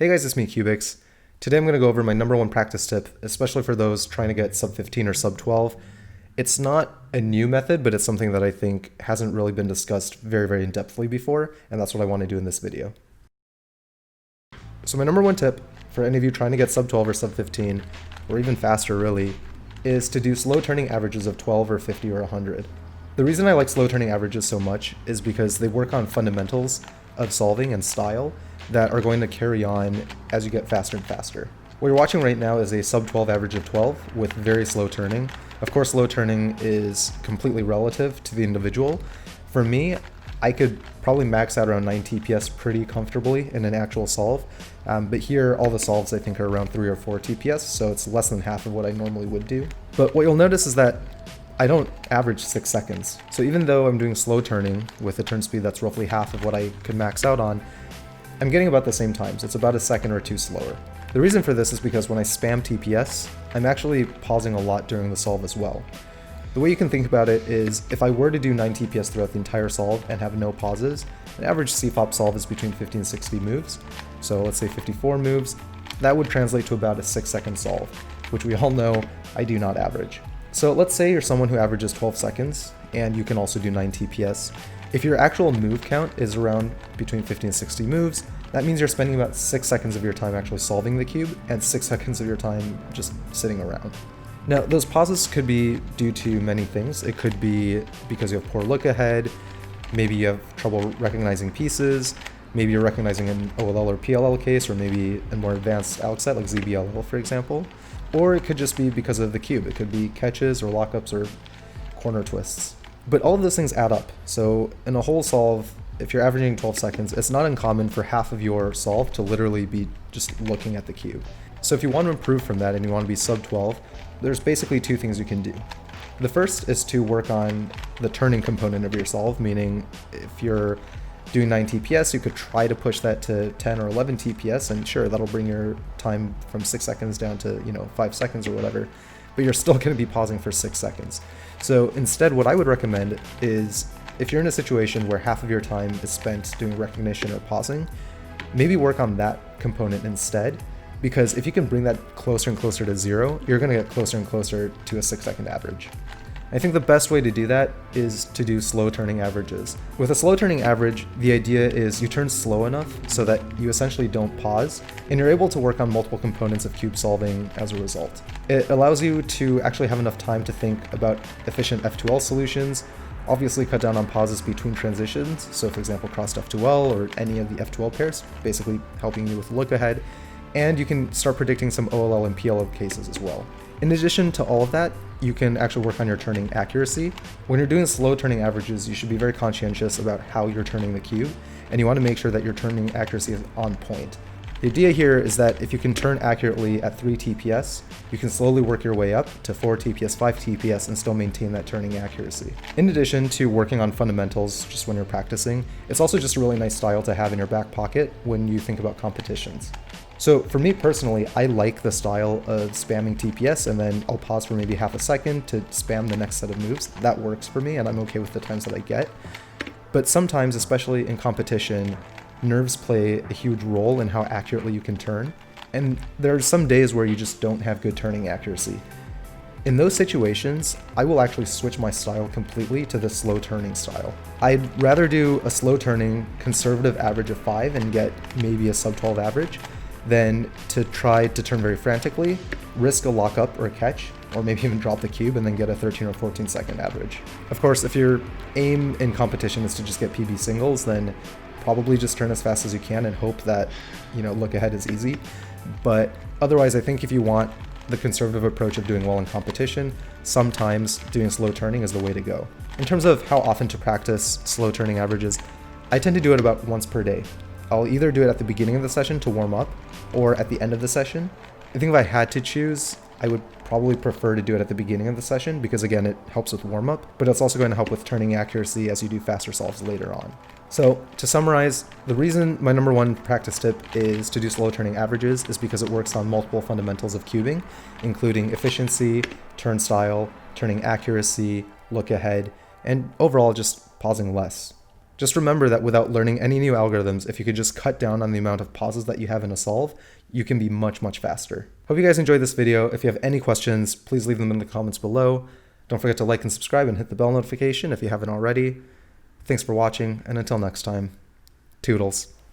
Hey guys, it's me, cyoubx. Today I'm going to go over my number one practice tip, especially for those trying to get sub 15 or sub 12. It's not a new method, but it's something that I think hasn't really been discussed very in-depthly before, and that's what I want to do in this video. So my number one tip for any of you trying to get sub 12 or sub 15, or even faster really, is to do slow turning averages of 12 or 50 or 100. The reason I like slow turning averages so much is because they work on fundamentals of solving and style that are going to carry on as you get faster and faster. What you're watching right now is a sub 12 average of 12 with very slow turning. Of course, slow turning is completely relative to the individual. For me, I could probably max out around 9 TPS pretty comfortably in an actual solve, but here all the solves I think are around 3 or 4 TPS, so it's less than half of what I normally would do. But what you'll notice is that I don't average 6 seconds. So even though I'm doing slow turning with a turn speed that's roughly half of what I could max out on, I'm getting about the same times. It's about a second or two slower. The reason for this is because when I spam TPS, I'm actually pausing a lot during the solve as well. The way you can think about it is if I were to do 9 TPS throughout the entire solve and have no pauses, an average CFOP solve is between 50 and 60 moves. So let's say 54 moves, that would translate to about a 6-second solve, which we all know I do not average. So let's say you're someone who averages 12 seconds and you can also do 9 TPS. If your actual move count is around between 50 and 60 moves, that means you're spending about 6 seconds of your time actually solving the cube and 6 seconds of your time just sitting around. Now, those pauses could be due to many things. It could be because you have poor look ahead, maybe you have trouble recognizing pieces, maybe you're recognizing an OLL or PLL case, or maybe a more advanced cyoubx set like ZBLL, for example. Or it could just be because of the cube. It could be catches or lockups or corner twists. But all of those things add up. So in a whole solve, if you're averaging 12 seconds, it's not uncommon for half of your solve to literally be just looking at the cube. So if you want to improve from that and you want to be sub 12, there's basically two things you can do. The first is to work on the turning component of your solve, meaning if you're doing 9 TPS, you could try to push that to 10 or 11 TPS, and sure, that'll bring your time from 6 seconds down to 5 seconds or whatever, but you're still going to be pausing for 6 seconds. So instead, what I would recommend is if you're in a situation where half of your time is spent doing recognition or pausing, maybe work on that component instead, because if you can bring that closer and closer to 0, you're going to get closer and closer to a 6-second average. I think the best way to do that is to do slow turning averages. With a slow turning average, the idea is you turn slow enough so that you essentially don't pause, and you're able to work on multiple components of cube solving as a result. It allows you to actually have enough time to think about efficient F2L solutions, obviously cut down on pauses between transitions, so for example crossed F2L or any of the F2L pairs, basically helping you with look ahead, and you can start predicting some OLL and PLL cases as well. In addition to all of that, you can actually work on your turning accuracy. When you're doing slow turning averages, you should be very conscientious about how you're turning the cube, and you want to make sure that your turning accuracy is on point. The idea here is that if you can turn accurately at 3 TPS, you can slowly work your way up to 4 TPS, 5 TPS, and still maintain that turning accuracy. In addition to working on fundamentals just when you're practicing, it's also just a really nice style to have in your back pocket when you think about competitions. So for me personally, I like the style of spamming TPS and then I'll pause for maybe half a second to spam the next set of moves. That works for me and I'm okay with the times that I get. But sometimes, especially in competition, nerves play a huge role in how accurately you can turn. And there are some days where you just don't have good turning accuracy. In those situations, I will actually switch my style completely to the slow turning style. I'd rather do a slow turning conservative average of 5 and get maybe a sub 12 average than to try to turn very frantically, risk a lockup or a catch, or maybe even drop the cube and then get a 13 or 14 second average. Of course, if your aim in competition is to just get PB singles, then probably just turn as fast as you can and hope that, look ahead is easy. But otherwise, I think if you want the conservative approach of doing well in competition, sometimes doing slow turning is the way to go. In terms of how often to practice slow turning averages, I tend to do it about once per day. I'll either do it at the beginning of the session to warm up or at the end of the session. I think if I had to choose, I would probably prefer to do it at the beginning of the session because again, it helps with warm up, but it's also going to help with turning accuracy as you do faster solves later on. So to summarize, the reason my number one practice tip is to do slow turning averages is because it works on multiple fundamentals of cubing, including efficiency, turn style, turning accuracy, look ahead, and overall just pausing less. Just remember that without learning any new algorithms, if you could just cut down on the amount of pauses that you have in a solve, you can be much, much faster. Hope you guys enjoyed this video. If you have any questions, please leave them in the comments below. Don't forget to like and subscribe and hit the bell notification if you haven't already. Thanks for watching, and until next time, toodles.